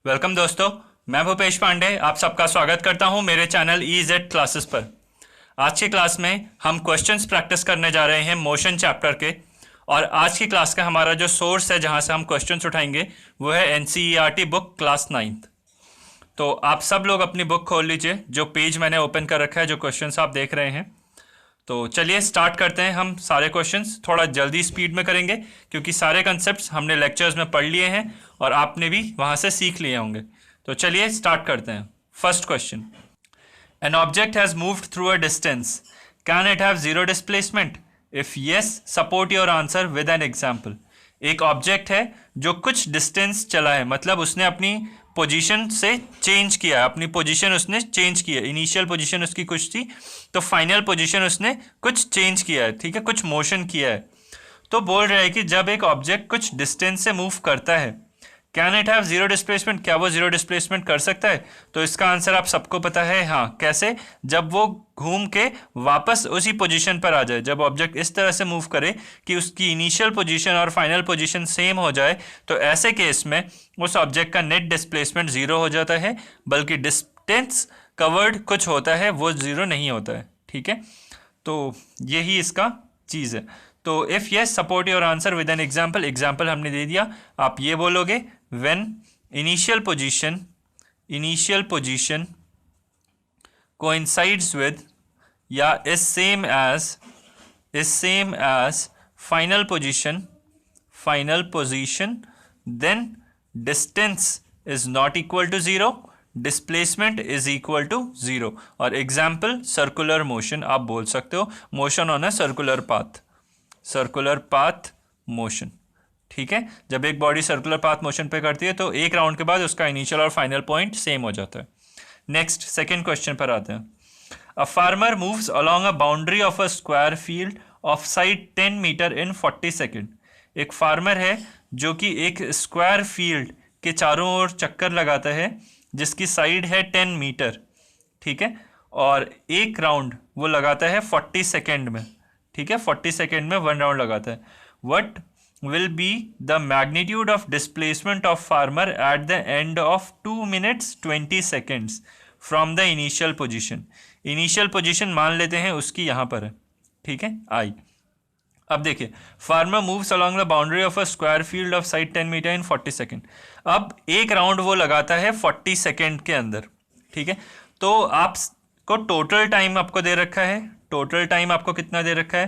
Welcome दोस्तों, मैं भूपेश पांडे आप सबका स्वागत करता हूं मेरे चैनल EZ क्लासेस पर। आज की क्लास में हम क्वेश्चंस प्रैक्टिस करने जा रहे हैं मोशन चैप्टर के। और आज की क्लास का हमारा जो सोर्स है जहां से हम क्वेश्चंस उठाएंगे वो है NCERT बुक क्लास 9th। तो आप सब लोग अपनी बुक खोल लीजिए, जो पेज मैंने ओपन कर रखा है, जो क्वेश्चंस आप देख रहे हैं। तो चलिए स्टार्ट करते हैं। हम सारे क्वेश्चंस थोड़ा जल्दी स्पीड में करेंगे क्योंकि सारे कंसेप्ट्स हमने लेक्चर्स में पढ़ लिए हैं और आपने भी वहां से सीख लिए होंगे। तो चलिए स्टार्ट करते हैं। First question, an object has moved through a distance, can it have zero displacement? If yes support your answer with an example. एक ऑब्जेक्ट है जो कुछ डिस्टेंस चला है, मतलब उसने अपनी पोजीशन से चेंज किया है, अपनी पोजीशन उसने चेंज की है। इनिशियल पोजीशन उसकी कुछ थी तो फाइनल पोजीशन उसने कुछ चेंज किया है, ठीक है, कुछ मोशन किया है। तो बोल रहा है कि जब एक ऑब्जेक्ट कुछ डिस्टेंस से मूव करता है, can it have zero displacement, क्या वो जीरो डिस्प्लेसमेंट कर सकता है? तो इसका आंसर आप सबको पता है, हाँ। कैसे? जब वो घूम के वापस उसी पोजीशन पर आ जाए, जब ऑब्जेक्ट इस तरह से मूव करे कि उसकी इनिशियल पोजीशन और फाइनल पोजीशन सेम हो जाए, तो ऐसे केस में उस ऑब्जेक्ट का नेट डिस्प्लेसमेंट जीरो हो जाता है, बल्कि डिस्टेंस कवर्ड कुछ होता है वो जीरो नहीं होता है, ठीक है। तो यही इसका चीज़ है। तो if yes support your answer with an example. Example हमने दे दिया, आप ये बोलोगे when initial position coincides with या is same as final position, then distance is not equal to zero, displacement is equal to zero। और example circular motion आप बोल सकते हो, motion on a circular path motion, ठीक है। जब एक बॉडी सर्कुलर पाथ मोशन पे करती है तो एक राउंड के बाद उसका इनिशियल और फाइनल पॉइंट सेम हो जाता है। नेक्स्ट सेकंड क्वेश्चन पर आते हैं। A farmer moves along a boundary of a square field of side 10 metre in 40 second. एक फार्मर है जो कि एक स्क्वायर फील्ड के चारों ओर चक्कर लगाता है जिसकी साइड है 10 मीटर, ठीक है, और एक राउंड वो लगाता है 40 सेकेंड में, ठीक है। 40 सेकेंड में वन राउंड लगाता है। What will be the magnitude of displacement of farmer at the end of 2 minutes 20 seconds from the initial position। initial position मान लेते हैं उसकी यहाँ पर है, ठीक है, आई। अब देखिए, farmer moves along the boundary of a square field of side 10 meter in 40 second. अब एक राउंड वो लगाता है 40 सेकेंड के अंदर, ठीक है। तो आपको टोटल टाइम आपको दे रखा है, टोटल टाइम आपको कितना दे रखा है?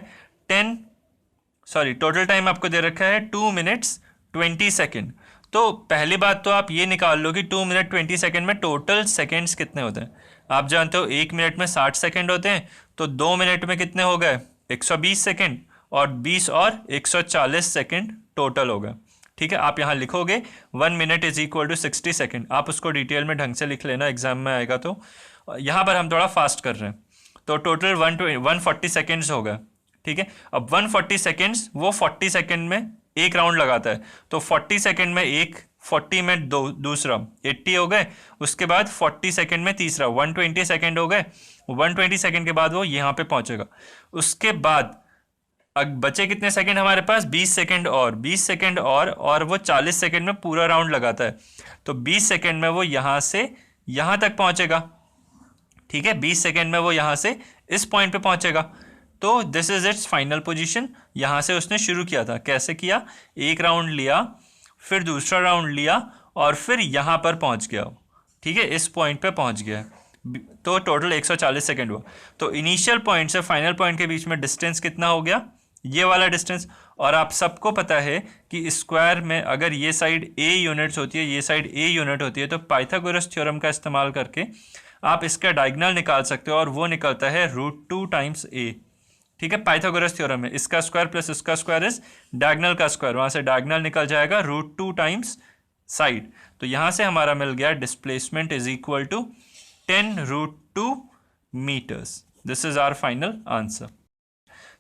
टोटल टाइम आपको दे रखा है 2 मिनट्स 20 सेकेंड। तो पहली बात तो आप ये निकाल लो कि 2 मिनट 20 सेकेंड में टोटल सेकेंड्स कितने होते हैं। आप जानते हो 1 मिनट में 60 सेकेंड होते हैं, तो 2 मिनट में कितने हो गए? 120 सेकेंड, और 20 और 140 सेकेंड टोटल हो गए, ठीक है। आप यहाँ लिखोगे 1 minute is equal to 60 second. आप उसको डिटेल में ढंग से लिख लेना, एग्जाम में आएगा। तो यहाँ पर हम थोड़ा फास्ट कर रहे हैं, तो टोटल 140 सेकेंड्स हो गए, ठीक है। अब 140 सेकेंड्स, वो 40 सेकेंड में एक राउंड लगाता है, तो 40 सेकेंड में एक, 40 में दो, दूसरा 80 हो गए। उसके बाद 40 सेकेंड में तीसरा 120 सेकेंड हो गए। 120 सेकेंड के बाद वो यहाँ पे पहुंचेगा। उसके बाद अब बचे कितने सेकेंड हमारे पास? 20 सेकेंड और 20 सेकेंड और वो 40 सेकेंड में पूरा राउंड लगाता है, तो 20 सेकेंड में वो यहाँ से यहाँ तक पहुंचेगा, ठीक है। 20 सेकेंड में वो यहाँ से इस पॉइंट पे पहुंचेगा। तो this is it's final position. यहाँ से उसने शुरू किया था, कैसे किया? एक राउंड लिया, फिर दूसरा राउंड लिया, और फिर यहाँ पर पहुँच गया, ठीक है, इस पॉइंट पे पहुँच गया। तो टोटल 140 सेकेंड हुआ। तो इनिशियल पॉइंट से फाइनल पॉइंट के बीच में डिस्टेंस कितना हो गया? ये वाला डिस्टेंस। और आप सबको पता है कि स्क्वायर में अगर ये साइड ए यूनिट्स होती है, ये साइड ए यूनिट होती है, तो पाइथागोरस थ्योरम का इस्तेमाल करके आप इसका डायगोनल निकाल सकते हो, और वो निकलता है √2 टाइम्स ए, ठीक है। पाइथागोरस थ्योरम है, इसका स्क्वायर प्लस इसका स्क्वायर इज डायगोनल का स्क्वायर, वहां से डायगोनल निकल जाएगा √2 टाइम्स साइड। तो यहां से हमारा मिल गया displacement is equal to 10√2 metres. This is our final answer.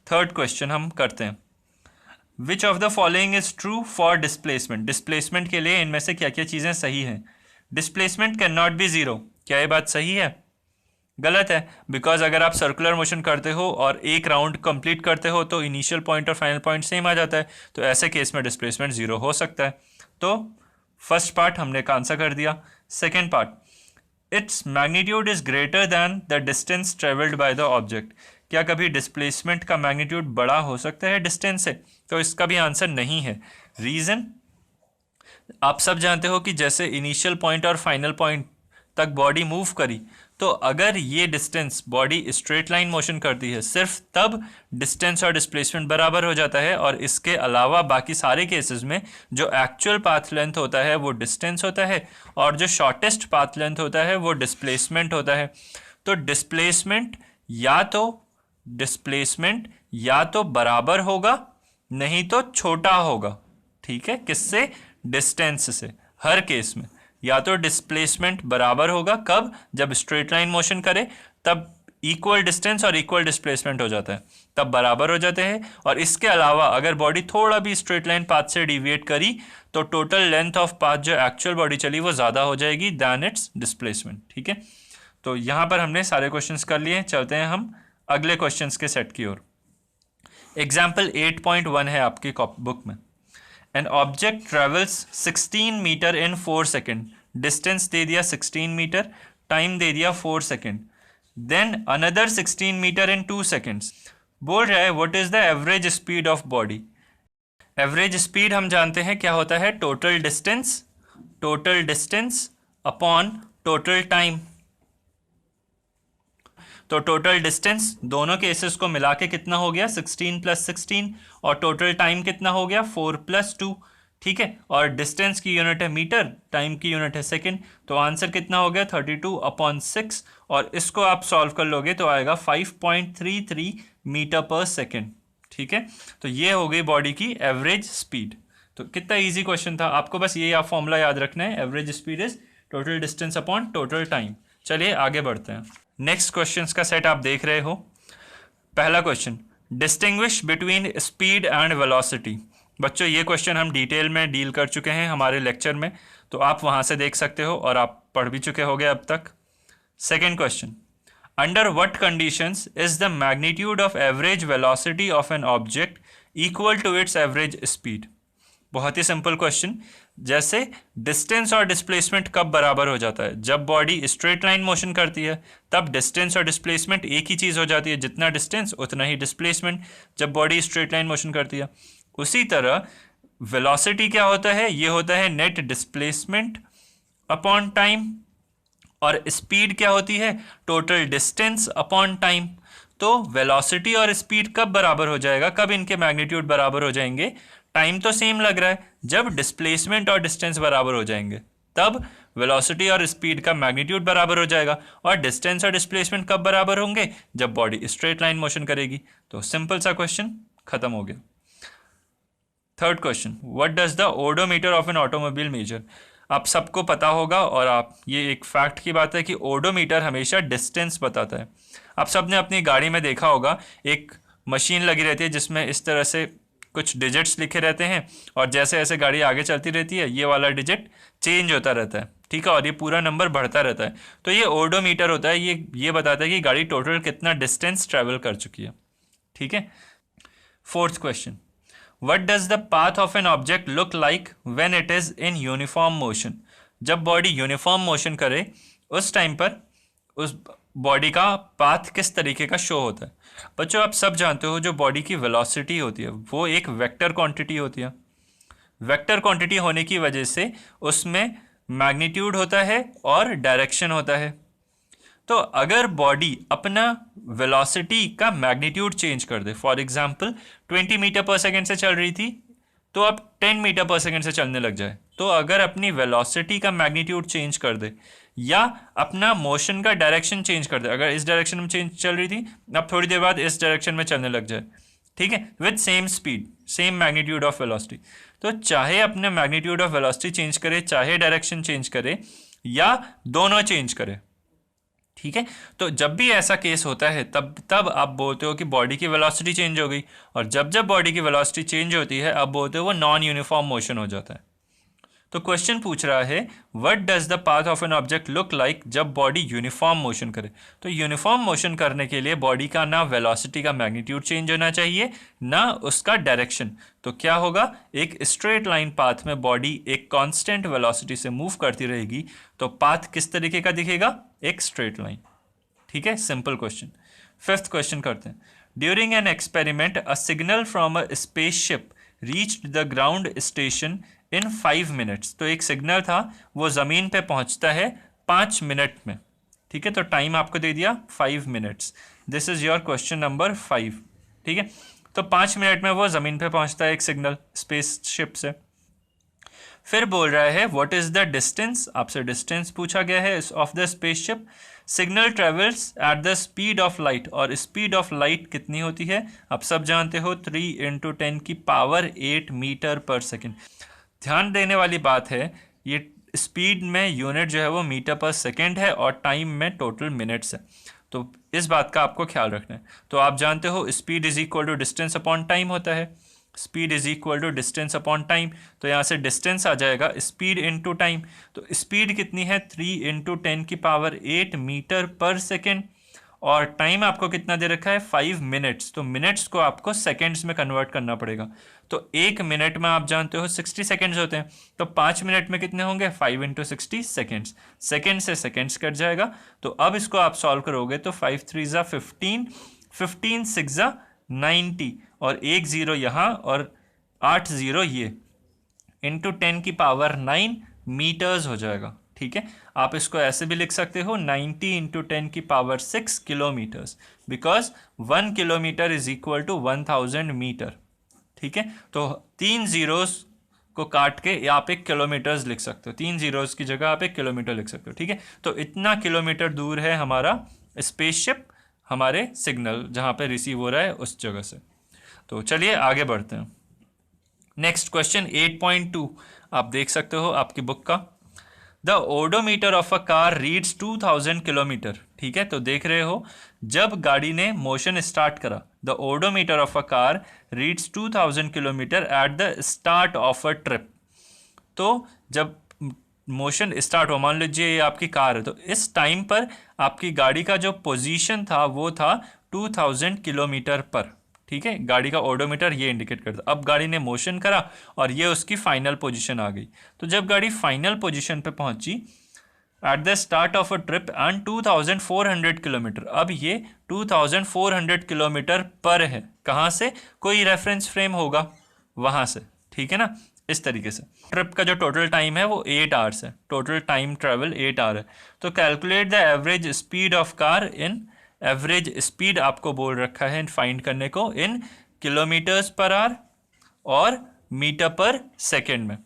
Third question हम करते हैं। Which of the following is true for displacement? Displacement के लिए इनमें से क्या क्या चीजें सही हैं? Displacement can not be zero, क्या ये बात सही है? गलत है, बिकॉज अगर आप सर्कुलर मोशन करते हो और एक राउंड कंप्लीट करते हो तो इनिशियल पॉइंट और फाइनल पॉइंट सेम आ जाता है, तो ऐसे केस में डिस्प्लेसमेंट जीरो हो सकता है। तो फर्स्ट पार्ट हमने का आंसर कर दिया। Second part, its magnitude is greater than the distance travelled by the object. क्या कभी डिस्प्लेसमेंट का मैग्नीट्यूड बड़ा हो सकता है डिस्टेंस से? तो इसका भी आंसर नहीं है। रीज़न, आप सब जानते हो कि जैसे इनिशियल पॉइंट और फाइनल पॉइंट तक बॉडी मूव करी, तो अगर ये distance body straight line motion करती है सिर्फ तब डिस्टेंस और डिस्प्लेसमेंट बराबर हो जाता है, और इसके अलावा बाकी सारे केसेस में जो एक्चुअल पाथ लेंथ होता है वो डिस्टेंस होता है, और जो शॉर्टेस्ट पाथ लेंथ होता है वो डिस्प्लेसमेंट होता है। तो डिस्प्लेसमेंट या तो बराबर होगा नहीं तो छोटा होगा। ठीक है, किससे? डिस्टेंस से। हर केस में या तो डिस्प्लेसमेंट बराबर होगा, कब? जब स्ट्रेट लाइन मोशन करे तब इक्वल डिस्टेंस और इक्वल डिस्प्लेसमेंट हो जाता है, तब बराबर हो जाते हैं। और इसके अलावा अगर बॉडी थोड़ा भी स्ट्रेट लाइन पाथ से डिविएट करी तो टोटल लेंथ ऑफ पाथ जो एक्चुअल बॉडी चली वो ज़्यादा हो जाएगी दैन इट्स डिस्प्लेसमेंट। ठीक है, तो यहाँ पर हमने सारे क्वेश्चंस कर लिए। चलते हैं हम अगले क्वेश्चंस के सेट की ओर। एग्जाम्पल 8.1 है आपकी बुक में। An object travels 16 metre in 4 second. Distance दे दिया 16 मीटर, टाइम दे दिया 4 second, then another 16 metre in 2 seconds. बोल रहा है what is the average speed of body. Average speed हम जानते हैं क्या होता है, total distance upon total time. तो टोटल डिस्टेंस दोनों केसेस को मिला के कितना हो गया, 16 + 16, और टोटल टाइम कितना हो गया, 4 + 2। ठीक है, और डिस्टेंस की यूनिट है मीटर, टाइम की यूनिट है सेकेंड, तो आंसर कितना हो गया 32/6, और इसको आप सॉल्व कर लोगे तो आएगा 5.33 मीटर पर सेकेंड। ठीक है, तो ये हो गई बॉडी की एवरेज स्पीड। तो कितना इजी क्वेश्चन था, आपको बस ये फॉर्मूला याद रखना है, average speed is total distance upon total time. चलिए आगे बढ़ते हैं। नेक्स्ट क्वेश्चंस का सेट आप देख रहे हो। पहला question, distinguish between speed and velocity. बच्चों ये क्वेश्चन हम डिटेल में डील कर चुके हैं हमारे लेक्चर में, तो आप वहाँ से देख सकते हो और आप पढ़ भी चुके होगे अब तक। Second question, under what conditions is the magnitude of average velocity of an object equal to its average speed. बहुत ही सिंपल क्वेश्चन, जैसे डिस्टेंस और डिस्प्लेसमेंट कब बराबर हो जाता है, जब बॉडी स्ट्रेट लाइन मोशन करती है तब डिस्टेंस और डिस्प्लेसमेंट एक ही चीज़ हो जाती है, जितना डिस्टेंस उतना ही डिस्प्लेसमेंट जब बॉडी स्ट्रेट लाइन मोशन करती है। उसी तरह वेलोसिटी क्या होता है, ये होता है नेट डिस्प्लेसमेंट अपॉन टाइम, और स्पीड क्या होती है, टोटल डिस्टेंस अपॉन टाइम। तो वेलोसिटी और स्पीड कब बराबर हो जाएगा, कब इनके मैग्नीट्यूड बराबर हो जाएंगे, टाइम तो सेम लग रहा है, जब डिस्प्लेसमेंट और डिस्टेंस बराबर हो जाएंगे तब वेलोसिटी और स्पीड का मैग्नीट्यूड बराबर हो जाएगा। और डिस्टेंस और डिस्प्लेसमेंट कब बराबर होंगे, जब बॉडी स्ट्रेट लाइन मोशन करेगी। तो सिंपल सा क्वेश्चन खत्म हो गया। Third question, what does the odometer of an automobile measure. आप सबको पता होगा और आप ये एक फैक्ट की बात है कि ओडोमीटर हमेशा डिस्टेंस बताता है। आप सब ने अपनी गाड़ी में देखा होगा, एक मशीन लगी रहती है जिसमें इस तरह से कुछ डिजिट्स लिखे रहते हैं, और जैसे जैसे गाड़ी आगे चलती रहती है ये वाला डिजिट चेंज होता रहता है। ठीक है, और ये पूरा नंबर बढ़ता रहता है। तो ये ओडोमीटर होता है, ये बताता है कि गाड़ी टोटल कितना डिस्टेंस ट्रेवल कर चुकी है। ठीक है। Fourth question, what does the path of an object look like when it is in uniform motion. जब बॉडी यूनिफॉर्म मोशन करे उस टाइम पर उस बॉडी का पाथ किस तरीके का शो होता है। बच्चों आप सब जानते हो जो बॉडी की वेलोसिटी होती है वो एक वेक्टर क्वांटिटी होती है। वेक्टर क्वांटिटी होने की वजह से उसमें मैग्नीट्यूड होता है और डायरेक्शन होता है। तो अगर बॉडी अपना वेलोसिटी का मैग्नीट्यूड चेंज कर दे, for example 20 metre per second से चल रही थी तो अब 10 मीटर पर सेकेंड से चलने लग जाए, तो अगर अपनी वेलोसिटी का मैग्नीट्यूड चेंज कर दे या अपना मोशन का डायरेक्शन चेंज कर दे, अगर इस डायरेक्शन में चल रही थी अब थोड़ी देर बाद इस डायरेक्शन में चलने लग जाए, ठीक है, with same speed same magnitude of velocity, तो चाहे अपने मैग्नीट्यूड ऑफ वेलोसिटी चेंज करे, चाहे डायरेक्शन चेंज करे या दोनों चेंज करे, ठीक है, तो जब भी ऐसा केस होता है तब आप बोलते हो कि बॉडी की वेलोसिटी चेंज हो गई, और जब जब बॉडी की वेलोसिटी चेंज होती है आप बोलते हो वो नॉन यूनिफॉर्म मोशन हो जाता है। तो क्वेश्चन पूछ रहा है what does the path of an object look like जब बॉडी यूनिफॉर्म मोशन करे। तो यूनिफॉर्म मोशन करने के लिए बॉडी का ना वेलोसिटी का मैग्नीट्यूड चेंज होना चाहिए ना उसका डायरेक्शन। तो क्या होगा, एक स्ट्रेट लाइन पाथ में बॉडी एक कांस्टेंट वेलोसिटी से मूव करती रहेगी, तो पाथ किस तरीके का दिखेगा, एक स्ट्रेट लाइन। ठीक है, सिंपल क्वेश्चन। फिफ्थ क्वेश्चन करते हैं। During an experiment a signal from a spaceship reached the ground station in 5 minutes. तो एक सिग्नल था, वो ज़मीन पे पहुंचता है 5 मिनट में। ठीक है, तो टाइम आपको दे दिया 5 minutes. This is your question number 5। ठीक है, तो 5 मिनट में वो ज़मीन पे पहुंचता है एक सिग्नल स्पेसशिप से। फिर बोल रहा है व्हाट इज़ द डिस्टेंस, आपसे डिस्टेंस पूछा गया है of the spaceship. Signal travels at the speed of light, और स्पीड ऑफ लाइट कितनी होती है, आप सब जानते हो 3 × 10⁸ मीटर पर सेकेंड। ध्यान देने वाली बात है, ये स्पीड में यूनिट जो है वो मीटर पर सेकेंड है और टाइम में टोटल मिनट्स है, तो इस बात का आपको ख्याल रखना है। तो आप जानते हो speed is equal to distance upon time होता है, speed is equal to distance upon time. तो यहाँ से डिस्टेंस आ जाएगा स्पीड इनटू टाइम। तो स्पीड कितनी है, 3 × 10⁸ मीटर पर सेकेंड, और टाइम आपको कितना दे रखा है, 5 मिनट्स। तो मिनट्स को आपको सेकेंड्स में कन्वर्ट करना पड़ेगा। तो 1 मिनट में आप जानते हो 60 सेकेंड्स होते हैं, तो 5 मिनट में कितने होंगे, 5 × 60 सेकेंड्स। सेकेंड से सेकेंड्स कट जाएगा। तो अब इसको आप सॉल्व करोगे तो 5 × 3 = 15, 15 × 6 = 90, और 1 0 यहाँ और 8 0 ये, इंटू 10⁹ मीटर्स हो जाएगा। ठीक है, आप इसको ऐसे भी लिख सकते हो 90 × 10⁶ kilometres, because 1 kilometre is equal to 1000 metre. ठीक है, तो 3 जीरोस को काट के आप 1 किलोमीटर्स लिख सकते हो, 3 जीरोस की जगह आप 1 किलोमीटर लिख सकते हो। ठीक है, तो इतना किलोमीटर दूर है हमारा स्पेसशिप, हमारे सिग्नल जहाँ पे रिसीव हो रहा है उस जगह से। तो चलिए आगे बढ़ते हैं। नेक्स्ट क्वेश्चन 8.2 आप देख सकते हो आपकी बुक का। The odometer of a car reads 2000 kilometre. ठीक है, तो देख रहे हो जब गाड़ी ने मोशन स्टार्ट करा, the odometer of a car reads 2000 kilometre at the start of a trip. तो जब मोशन स्टार्ट हो, मान लीजिए ये आपकी कार है, तो इस टाइम पर आपकी गाड़ी का जो पोजीशन था वो था 2000 किलोमीटर पर। ठीक है, गाड़ी का ओडोमीटर ये इंडिकेट करता। अब गाड़ी ने मोशन करा और ये उसकी फाइनल पोजीशन आ गई। तो जब गाड़ी फाइनल पोजीशन पे पहुंची at the start of a trip and 2400 kilometre, अब ये 2400 किलोमीटर पर है। कहाँ से, कोई रेफरेंस फ्रेम होगा वहाँ से। ठीक है ना, इस तरीके से। ट्रिप का जो टोटल टाइम है वो 8 आवर्स है, टोटल टाइम ट्रेवल 8 आवर है। तो calculate the average speed of car in, average speed आपको बोल रखा है फाइंड करने को इन किलोमीटर्स पर आवर और मीटर पर सेकेंड में।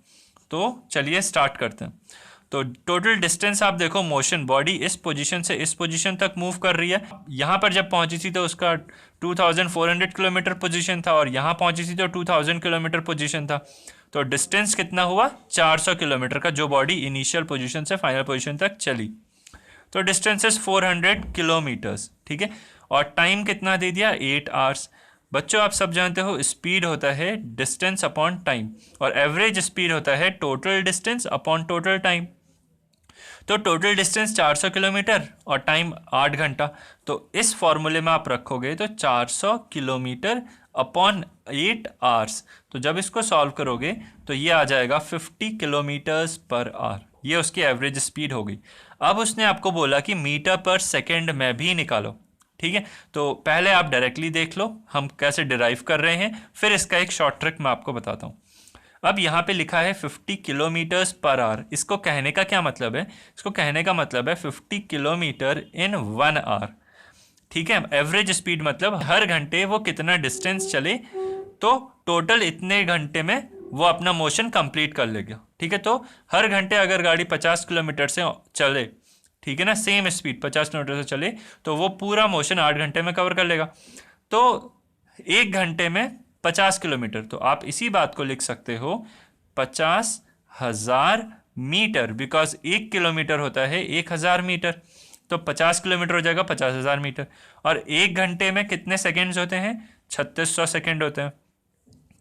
तो चलिए स्टार्ट करते हैं। तो टोटल डिस्टेंस आप देखो, मोशन बॉडी इस पोजीशन से इस पोजीशन तक मूव कर रही है। यहाँ पर जब पहुंची थी तो उसका 2400 किलोमीटर पोजीशन था, और यहाँ पहुंची थी तो 2000 किलोमीटर पोजीशन था। तो डिस्टेंस कितना हुआ, 400 किलोमीटर का, जो बॉडी इनिशियल पोजीशन से फाइनल पोजीशन तक चली। तो डिस्टेंस इज 400 किलोमीटर्स। ठीक है, और टाइम कितना दे दिया, 8 आवर्स। बच्चों आप सब जानते हो स्पीड होता है डिस्टेंस अपॉन टाइम, और एवरेज स्पीड होता है total distance upon total time. तो टोटल डिस्टेंस 400 किलोमीटर और टाइम 8 घंटा। तो इस फॉर्मूले में आप रखोगे तो 400 किलोमीटर अपॉन 8 आवर्स। तो जब इसको सॉल्व करोगे तो ये आ जाएगा 50 किलोमीटर्स पर आवर। ये उसकी एवरेज स्पीड हो गई। अब उसने आपको बोला कि मीटर पर सेकेंड में भी निकालो। ठीक है, तो पहले आप डायरेक्टली देख लो हम कैसे डिराइव कर रहे हैं, फिर इसका एक शॉर्ट ट्रिक मैं आपको बताता हूँ। अब यहाँ पे लिखा है 50 किलोमीटर्स पर आवर। इसको कहने का क्या मतलब है, इसको कहने का मतलब है 50 किलोमीटर इन 1 आवर। ठीक है, एवरेज स्पीड मतलब हर घंटे वो कितना डिस्टेंस चले, तो टोटल इतने घंटे में वो अपना मोशन कंप्लीट कर लेगा। ठीक है, तो हर घंटे अगर गाड़ी 50 किलोमीटर से चले, ठीक है ना, सेम स्पीड 50 किलोमीटर से चले, तो वो पूरा मोशन 8 घंटे में कवर कर लेगा। तो 1 घंटे में 50 किलोमीटर, तो आप इसी बात को लिख सकते हो 50,000 मीटर, बिकॉज 1 किलोमीटर होता है 1000 मीटर। तो 50 किलोमीटर हो जाएगा 50,000 मीटर। और 1 घंटे में कितने सेकेंड्स होते हैं, 3600 सेकेंड होते हैं।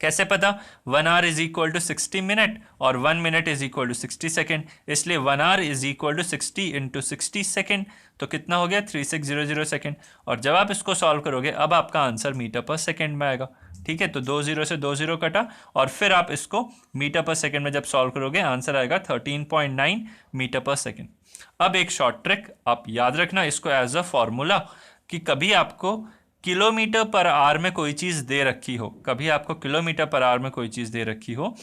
कैसे पता? 1 hour is equal to 60 minute और 1 minute is equal to 60 second, इसलिए 1 hour is equal to 60 into 60 second, तो कितना हो गया? 3600 सेकेंड। और जब आप इसको सॉल्व करोगे अब आपका आंसर मीटर पर सेकेंड में आएगा। ठीक है, तो 2 0 से 2 0 कटा और फिर आप इसको मीटर पर सेकेंड में जब सॉल्व करोगे आंसर आएगा 13.9 मीटर पर सेकेंड। अब एक शॉर्ट ट्रिक आप याद रखना इसको एज अ फॉर्मूला, कि कभी आपको किलोमीटर पर आवर में कोई चीज़ दे रखी हो, कभी आपको किलोमीटर पर आवर में कोई चीज़ दे रखी हो,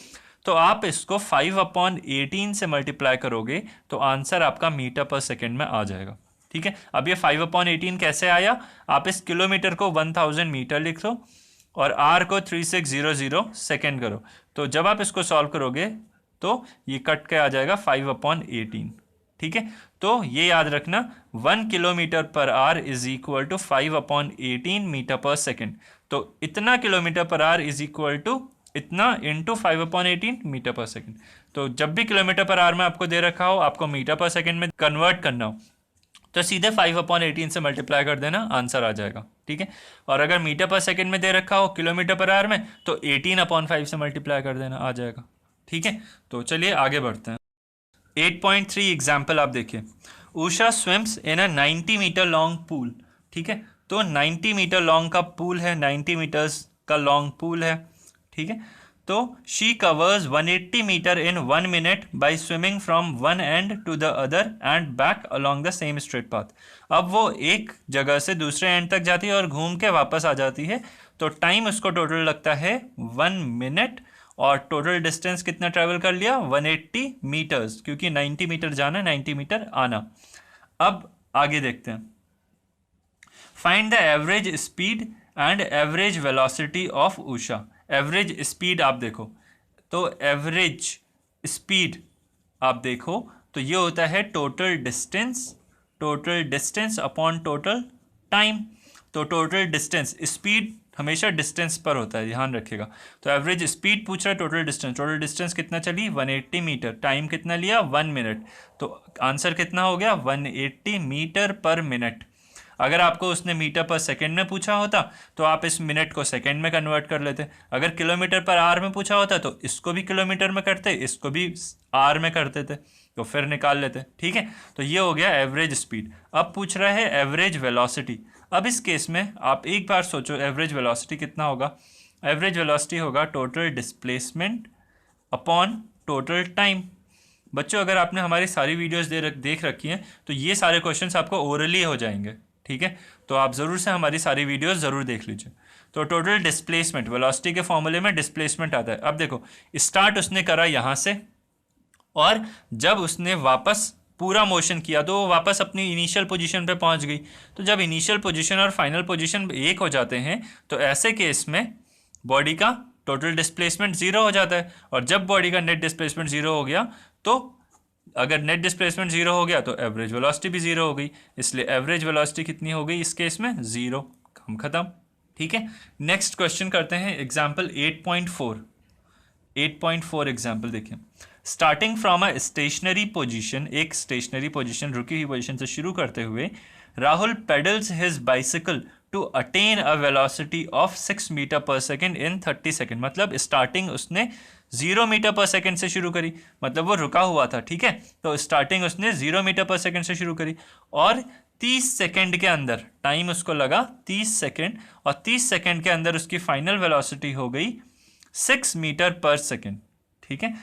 तो आप इसको 5/18 से मल्टीप्लाई करोगे तो आंसर आपका मीटर पर सेकेंड में आ जाएगा। ठीक है, अब ये 5/18 कैसे आया? आप इस किलोमीटर को 1000 मीटर लिख दो और आर को 3600 सेकेंड करो, तो जब आप इसको सॉल्व करोगे तो ये कट के आ जाएगा 5/18। ठीक है, तो ये याद रखना 1 kilometre per hour is equal to 5/18 metre per second. तो इतना kilometre per hour is equal to इतना इंटू 5/18 मीटर पर सेकेंड। तो जब भी किलोमीटर पर आवर में आपको दे रखा हो, आपको मीटर पर सेकेंड में कन्वर्ट करना हो, तो सीधे 5/18 से मल्टीप्लाई कर देना, आंसर आ जाएगा। ठीक है, और अगर मीटर पर सेकेंड में दे रखा हो किलोमीटर पर आवर में, तो 18/5 से मल्टीप्लाई कर देना, आ जाएगा। ठीक है, तो चलिए आगे बढ़ते हैं। 8.3 एग्जाम्पल आप देखिए। Usha swims in a 90 metre long pool. ठीक है, तो 90 मीटर लॉन्ग का पूल है, 90 मीटर्स का लॉन्ग पूल है। ठीक है, तो she covers 180 metre in 1 minute by swimming from one end to the other end back along the same straight path. अब वो एक जगह से दूसरे एंड तक जाती है और घूम के वापस आ जाती है, तो टाइम उसको टोटल लगता है 1 मिनट और टोटल डिस्टेंस कितना ट्रैवल कर लिया? 180 मीटर्स, क्योंकि 90 मीटर जाना 90 मीटर आना। अब आगे देखते हैं। Find the average speed and average velocity of Usha. Average speed आप देखो, तो एवरेज स्पीड आप देखो तो ये होता है total distance upon total time. तो टोटल डिस्टेंस, स्पीड हमेशा डिस्टेंस पर होता है, ध्यान रखिएगा। तो एवरेज स्पीड पूछ रहा है, टोटल डिस्टेंस कितना चली? 180 मीटर। टाइम कितना लिया? 1 मिनट। तो आंसर कितना हो गया? 180 मीटर पर मिनट। अगर आपको उसने मीटर पर सेकंड में पूछा होता तो आप इस मिनट को सेकंड में कन्वर्ट कर लेते। अगर किलोमीटर पर आवर में पूछा होता तो इसको भी किलोमीटर में करते, इसको भी आवर में करते थे, तो फिर निकाल लेते। ठीक है, तो ये हो गया एवरेज स्पीड। अब पूछ रहा है एवरेज वेलोसिटी। अब इस केस में आप एक बार सोचो एवरेज वेलोसिटी कितना होगा? एवरेज वेलोसिटी होगा total displacement upon total time. बच्चों अगर आपने हमारी सारी वीडियोस देख रखी हैं तो ये सारे क्वेश्चंस आपको ओरली हो जाएंगे। ठीक है, तो आप ज़रूर से हमारी सारी वीडियोस ज़रूर देख लीजिए। तो टोटल डिस्प्लेसमेंट, वेलोसिटी के फॉर्मूले में डिस्प्लेसमेंट आता है। अब देखो स्टार्ट उसने करा यहाँ से और जब उसने वापस पूरा मोशन किया तो वो वापस अपनी इनिशियल पोजीशन पे पहुंच गई। तो जब इनिशियल पोजीशन और फाइनल पोजीशन एक हो जाते हैं तो ऐसे केस में बॉडी का टोटल डिस्प्लेसमेंट 0 हो जाता है, और जब बॉडी का नेट डिस्प्लेसमेंट 0 हो गया, तो अगर नेट डिस्प्लेसमेंट 0 हो गया तो एवरेज वेलोसिटी भी 0 हो गई, इसलिए एवरेज वेलोसिटी कितनी हो गई इस केस में? 0। काम खत्म। ठीक है, नेक्स्ट क्वेश्चन करते हैं एग्जाम्पल 8.4। 8.4 एग्जाम्पल देखिए। Starting from a stationary position, एक स्टेशनरी पोजीशन, रुकी हुई पोजीशन से शुरू करते हुए Rahul pedals his bicycle to attain a velocity of 6 metre per second in 30 second. मतलब स्टार्टिंग उसने 0 मीटर पर सेकेंड से शुरू करी, मतलब वो रुका हुआ था। ठीक है, तो स्टार्टिंग उसने 0 मीटर पर सेकेंड से शुरू करी और 30 सेकेंड के अंदर टाइम उसको लगा 30 सेकेंड, और 30 सेकेंड के अंदर उसकी फाइनल वेलोसिटी हो गई 6 मीटर पर सेकेंड। ठीक है,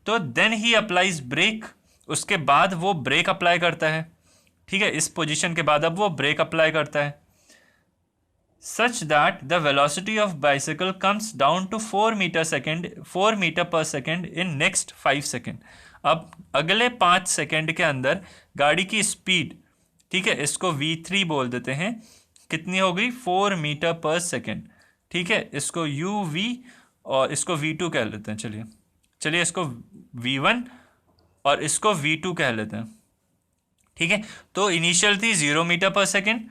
तो देन ही अप्लाइज ब्रेक, उसके बाद वो ब्रेक अप्लाई करता है। ठीक है, इस पोजीशन के बाद अब वो ब्रेक अप्लाई करता है such that the velocity of bicycle comes down to 4 meter per second in next 5 second. अब अगले 5 सेकेंड के अंदर गाड़ी की स्पीड, ठीक है, इसको V3 बोल देते हैं, कितनी हो गई? 4 मीटर पर सेकेंड। ठीक है, इसको UV और इसको V2 कह लेते हैं। चलिए इसको V1 और इसको V2 कह लेते हैं। ठीक है, तो इनिशियल थी 0 मीटर पर सेकेंड,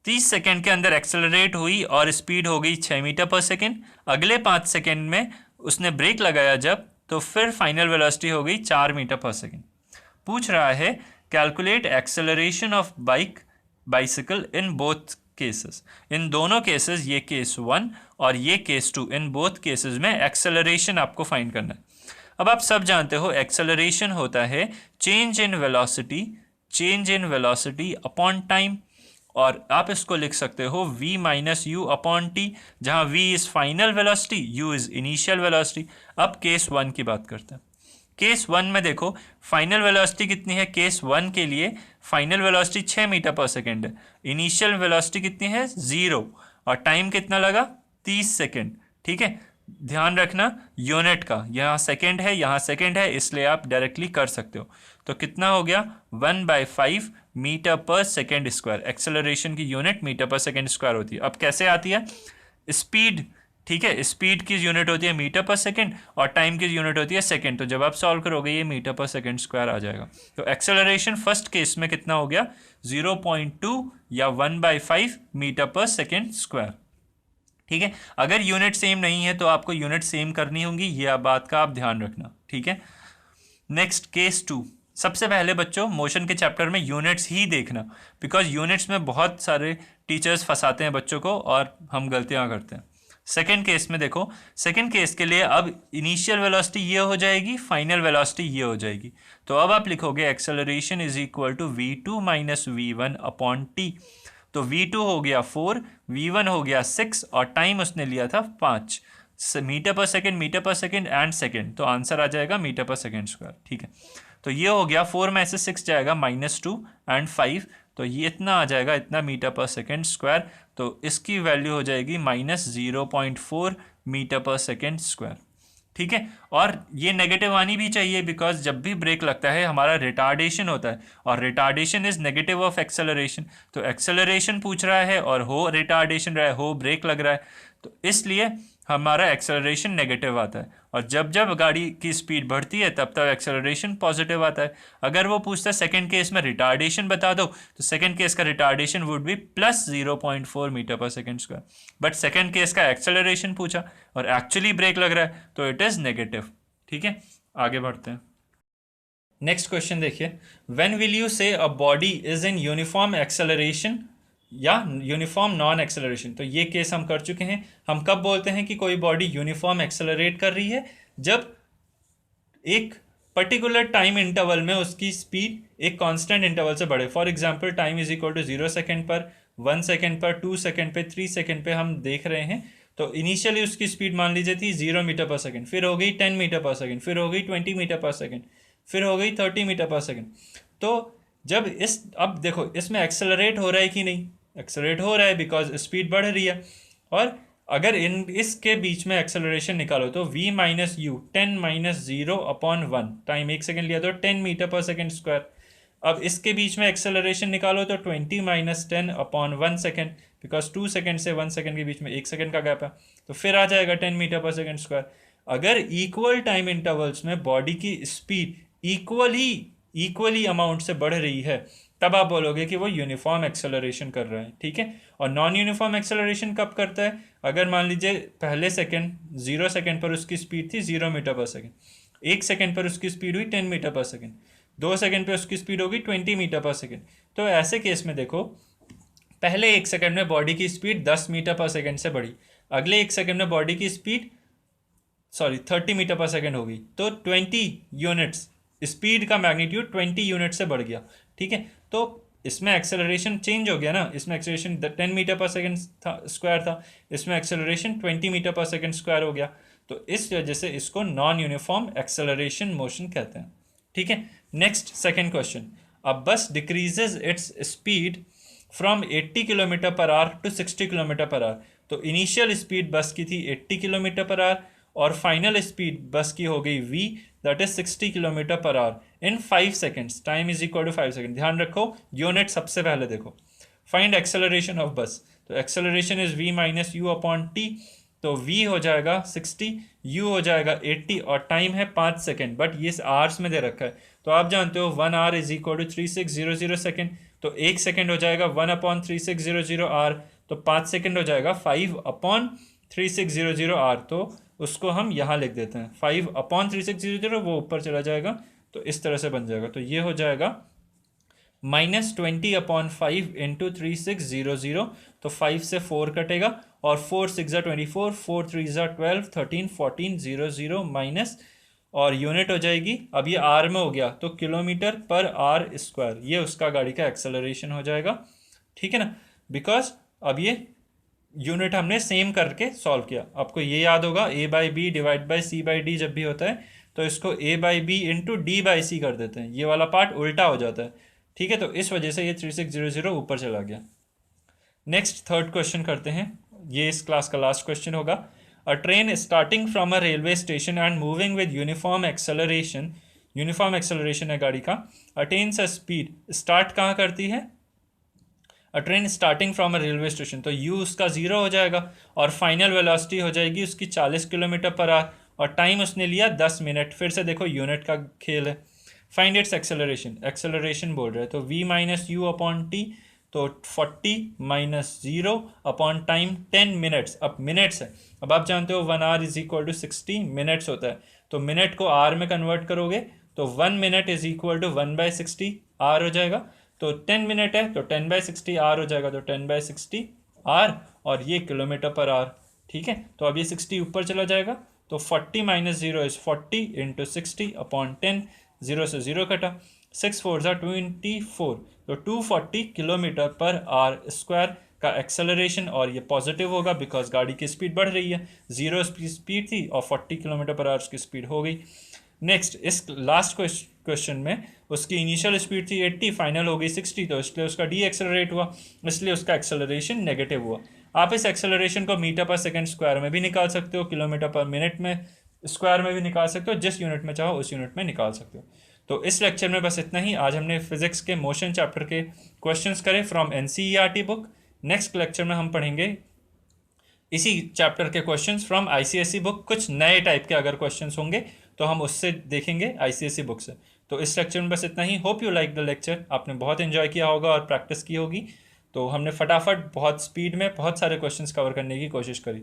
30 सेकेंड के अंदर एक्सेलरेट हुई और स्पीड हो गई 6 मीटर पर सेकेंड। अगले 5 सेकेंड में उसने ब्रेक लगाया जब, तो फिर फाइनल वेलोसिटी हो गई 4 मीटर पर सेकेंड। पूछ रहा है calculate acceleration of bicycle in both cases, in दोनों केसेस, ये केस 1 और ये केस 2, इन बोथ केसेस में एक्सेलरेशन आपको फाइंड करना है। अब आप सब जानते हो एक्सेलरेशन होता है change in velocity upon time, और आप इसको लिख सकते हो v minus U upon T, जहाँ v is final velocity, u is initial velocity. अब केस 1 की बात करते हैं। केस 1 में देखो फाइनल वेलोसिटी कितनी है, केस 1 के लिए final velocity 6 metre per second है, इनिशियल वेलोसिटी कितनी है 0, और टाइम कितना लगा 30 सेकेंड। ठीक है, ध्यान रखना यूनिट का, यहाँ सेकेंड है यहाँ सेकेंड है, इसलिए आप डायरेक्टली कर सकते हो। तो कितना हो गया 1/5 metre per second square, acceleration की unit metre per second square होती है। अब कैसे आती है, स्पीड, ठीक है, स्पीड की यूनिट होती है मीटर पर सेकेंड और टाइम की यूनिट होती है सेकेंड, तो जब आप सॉल्व करोगे ये मीटर पर सेकेंड स्क्वायर आ जाएगा। तो एक्सेलरेशन फर्स्ट केस में कितना हो गया 0.2 या 1/5 मीटर पर सेकेंड स्क्वायर। ठीक है, अगर यूनिट सेम नहीं है तो आपको यूनिट सेम करनी होगी, ये बात का आप ध्यान रखना। ठीक है, नेक्स्ट केस 2। सबसे पहले बच्चों मोशन के चैप्टर में यूनिट्स ही देखना, बिकॉज यूनिट्स में बहुत सारे टीचर्स फंसाते हैं बच्चों को और हम गलतियां करते हैं। सेकेंड केस में देखो, सेकेंड केस के लिए अब इनिशियल वेलोसिटी ये हो जाएगी, फाइनल वेलोसिटी ये हो जाएगी। तो अब आप लिखोगे acceleration is equal to v2 minus v1 upon T. तो v2 हो गया 4, v1 हो गया 6 और टाइम उसने लिया था 5 metre per second and second, तो आंसर आ जाएगा मीटर पर सेकेंड स्क्वायर। ठीक है, तो ये हो गया 4 में से 6 जाएगा -2 एंड 5, तो ये इतना आ जाएगा, इतना मीटर पर सेकेंड स्क्वायर, तो इसकी वैल्यू हो जाएगी -0.4 मीटर पर सेकेंड स्क्वायर। ठीक है, और ये नेगेटिव आनी भी चाहिए, बिकॉज जब भी ब्रेक लगता है हमारा रिटार्डेशन होता है, और retardation is negative of acceleration. तो एक्सेलरेशन पूछ रहा है और हो रिटार्डेशन रहा है, हो ब्रेक लग रहा है, तो इसलिए हमारा एक्सेलरेशन नेगेटिव आता है। और जब जब गाड़ी की स्पीड बढ़ती है तब तक एक्सेलरेशन पॉजिटिव आता है। अगर वो पूछता है सेकंड केस में रिटार्डेशन बता दो, तो सेकंड केस का रिटार्डेशन वुड बी +0.4 मीटर पर second square, but second case का एक्सेलरेशन पूछा और एक्चुअली ब्रेक लग रहा है तो इट इज नेगेटिव। ठीक है, आगे बढ़ते हैं। नेक्स्ट क्वेश्चन देखिए, व्हेन विल यू से a body is in uniform acceleration या यूनिफॉर्म नॉन एक्सेलरेशन। तो ये केस हम कर चुके हैं। हम कब बोलते हैं कि कोई बॉडी यूनिफॉर्म एक्सेलरेट कर रही है, जब एक पर्टिकुलर टाइम इंटरवल में उसकी स्पीड एक कांस्टेंट इंटरवल से बढ़े। For example time is equal to 0 second पर, 1 सेकेंड पर, 2 सेकेंड पे, 3 सेकेंड पे हम देख रहे हैं। तो इनिशियली उसकी स्पीड मान लीजिए थी 0 मीटर पर सेकेंड, फिर हो गई 10 मीटर पर सेकेंड, फिर हो गई 20 मीटर पर सेकेंड, फिर हो गई 30 मीटर पर सेकेंड। तो जब अब देखो इसमें एक्सेलरेट हो रहा है कि नहीं, एक्सेलरेट हो रहा है बिकॉज स्पीड बढ़ रही है। और अगर इसके बीच में एक्सेलरेशन निकालो तो v minus you 10 minus 0 upon 1, time 1 second लिया तो 10 मीटर पर सेकेंड स्क्वायर। अब इसके बीच में एक्सेलरेशन निकालो तो 20 minus 10 upon 1 second, because 2 second से 1 सेकेंड के बीच में 1 सेकेंड का गैप है, तो फिर आ जाएगा 10 मीटर पर सेकेंड स्क्वायर। अगर इक्वल टाइम इंटरवल्स में बॉडी की स्पीड इक्वली अमाउंट से बढ़ रही है, तब आप बोलोगे कि वो यूनिफॉर्म एक्सेलरेशन कर रहा है। ठीक है, और नॉन यूनिफॉर्म एक्सेलरेशन कब करता है, अगर मान लीजिए पहले सेकेंड 0 सेकेंड पर उसकी स्पीड थी 0 मीटर पर सेकेंड, 1 सेकेंड पर उसकी स्पीड हुई 10 मीटर पर सेकेंड, 2 सेकेंड पर उसकी स्पीड होगी 20 मीटर पर सेकेंड। तो ऐसे केस में देखो पहले 1 सेकेंड में बॉडी की स्पीड 10 मीटर पर सेकेंड से बढ़ी, अगले 1 सेकेंड में बॉडी की स्पीड 30 मीटर पर सेकेंड होगी, तो 20 यूनिट्स स्पीड का मैग्नीट्यूड 20 यूनिट से बढ़ गया। ठीक है, तो इसमें एक्सेलरेशन चेंज हो गया ना, इसमें acceleration 10 metre per second square था, इसमें acceleration 20 metre per second square हो गया, तो इस वजह से इसको नॉन यूनिफॉर्म एक्सेलरेशन मोशन कहते हैं। ठीक है, next second question, a bus decreases its speed from 80 kilometre per hour to 60 kilometre per hour. तो इनिशियल स्पीड बस की थी 80 किलोमीटर पर आवर और फाइनल स्पीड बस की हो गई v, that is 60 kilometre per hour in 5 seconds, time is equal to 5 second. ध्यान रखो unit सबसे पहले देखो, फाइंड एक्सेलरेशन ऑफ बस, तो acceleration is v minus U upon T, तो v हो जाएगा 60, u हो जाएगा 80 और टाइम है 5 सेकेंड, बट ये आवर्स में दे रखा है। तो आप जानते हो 1 hour is equal to 3600 second, तो 1 सेकेंड हो जाएगा 1 अपॉन 3600 आवर, तो 5 सेकेंड हो जाएगा 5 अपॉन 3600 आवर, तो उसको हम यहाँ लिख देते हैं 5 अपॉन 3600, वो ऊपर चला जाएगा, तो इस तरह से बन जाएगा। तो ये हो जाएगा -20/5 इंटू 3600, तो 5 से 4 कटेगा और 4 6 24, 4 3 12, 13 14 00 माइनस, और यूनिट हो जाएगी, अब ये आर में हो गया तो किलोमीटर पर आर स्क्वायर, ये उसका गाड़ी का एक्सेलरेशन हो जाएगा। ठीक है ना, बिकॉज अब ये यूनिट हमने सेम करके सॉल्व किया। आपको ये याद होगा a/b डिवाइड बाई c/d जब भी होता है तो इसको a/b इंटू d/c कर देते हैं, ये वाला पार्ट उल्टा हो जाता है। ठीक है, तो इस वजह से ये 3600 ऊपर चला गया। नेक्स्ट थर्ड क्वेश्चन करते हैं, ये इस क्लास का लास्ट क्वेश्चन होगा। अ train starting from a railway station and moving with uniform acceleration है गाड़ी का, अटेन्स अ स्पीड, स्टार्ट कहाँ करती है, अ train starting from a railway station, तो यू उसका जीरो हो जाएगा और फाइनल वेलोसिटी हो जाएगी उसकी 40 किलोमीटर पर आवर, और टाइम उसने लिया 10 मिनट। फिर से देखो यूनिट का खेल है। फाइंड इट्स एक्सेलरेशन बोल रहे हैं, तो v minus U upon T, तो 40 माइनस 0 अपॉन टाइम 10 मिनट्स, अब मिनट्स है, अब आप जानते हो 1 hour is equal to 60 minutes होता है, तो मिनट को आर में कन्वर्ट करोगे तो 1 minute is equal to 1/60 hour हो जाएगा। तो 10 मिनट है तो 10/60 आर हो जाएगा, तो 10/60 आर, और ये किलोमीटर पर आवर। ठीक है, तो अब ये 60 ऊपर चला जाएगा, तो 40 माइनस 0 इज 40 इंटू 60 अपॉन 10, 0 से 0 कटा, 6 4 24, तो 240 किलोमीटर पर आवर स्क्वायर का एक्सेलरेशन, और ये पॉजिटिव होगा बिकॉज गाड़ी की स्पीड बढ़ रही है, 0 स्पीड थी और 40 किलोमीटर पर आवर की स्पीड हो गई। नेक्स्ट इस लास्ट क्वेश्चन में उसकी इनिशियल स्पीड थी 80, फाइनल हो गई 60, तो इसलिए उसका डी एक्सेलरेट हुआ, इसलिए उसका एक्सेलरेशन नेगेटिव हुआ। आप इस एक्सेलरेशन को मीटर पर सेकंड स्क्वायर में भी निकाल सकते हो, किलोमीटर पर मिनट में स्क्वायर में भी निकाल सकते हो, जिस यूनिट में चाहो उस यूनिट में निकाल सकते हो। तो इस लेक्चर में बस इतना ही। आज हमने फिजिक्स के मोशन चैप्टर के क्वेश्चंस करे from NCERT book. Next lecture में हम पढ़ेंगे इसी चैप्टर के क्वेश्चंस फ्रॉम आईसीएसई बुक, कुछ नए टाइप के अगर क्वेश्चंस होंगे तो हम उससे देखेंगे आईसीएसई बुक से। तो इस लेक्चर में बस इतना ही। Hope you like the lecture, आपने बहुत एंजॉय किया होगा और प्रैक्टिस की होगी। तो हमने फटाफट बहुत स्पीड में बहुत सारे क्वेश्चंस कवर करने की कोशिश करी।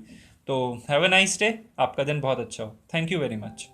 तो हैव अ नाइस डे, आपका दिन बहुत अच्छा हो। Thank you very much.